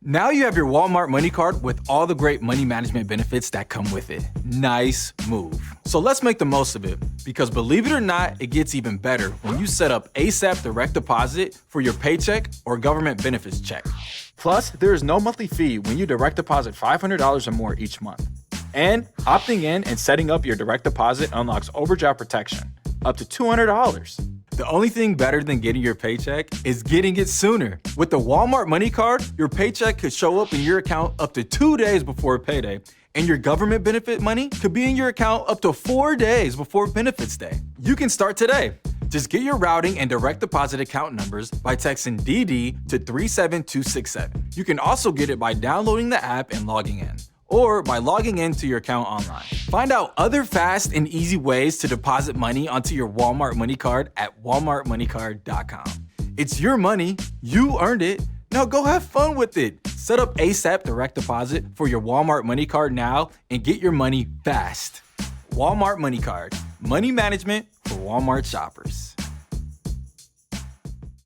Now you have your Walmart MoneyCard with all the great money management benefits that come with it. Nice move. So let's make the most of it, because believe it or not, it gets even better when you set up ASAP direct deposit for your paycheck or government benefits check. Plus, there is no monthly fee when you direct deposit $500 or more each month. And opting in and setting up your direct deposit unlocks overdraft protection, up to $200. The only thing better than getting your paycheck is getting it sooner. With the Walmart MoneyCard, your paycheck could show up in your account up to 2 days before payday, and your government benefit money could be in your account up to 4 days before Benefits Day. You can start today. Just get your routing and direct deposit account numbers by texting DD to 37267. You can also get it by downloading the app and logging in, or by logging into your account online. Find out other fast and easy ways to deposit money onto your Walmart MoneyCard at walmartmoneycard.com. It's your money, you earned it, now go have fun with it. Set up ASAP direct deposit for your Walmart MoneyCard now and get your money fast. Walmart MoneyCard, money management for Walmart shoppers.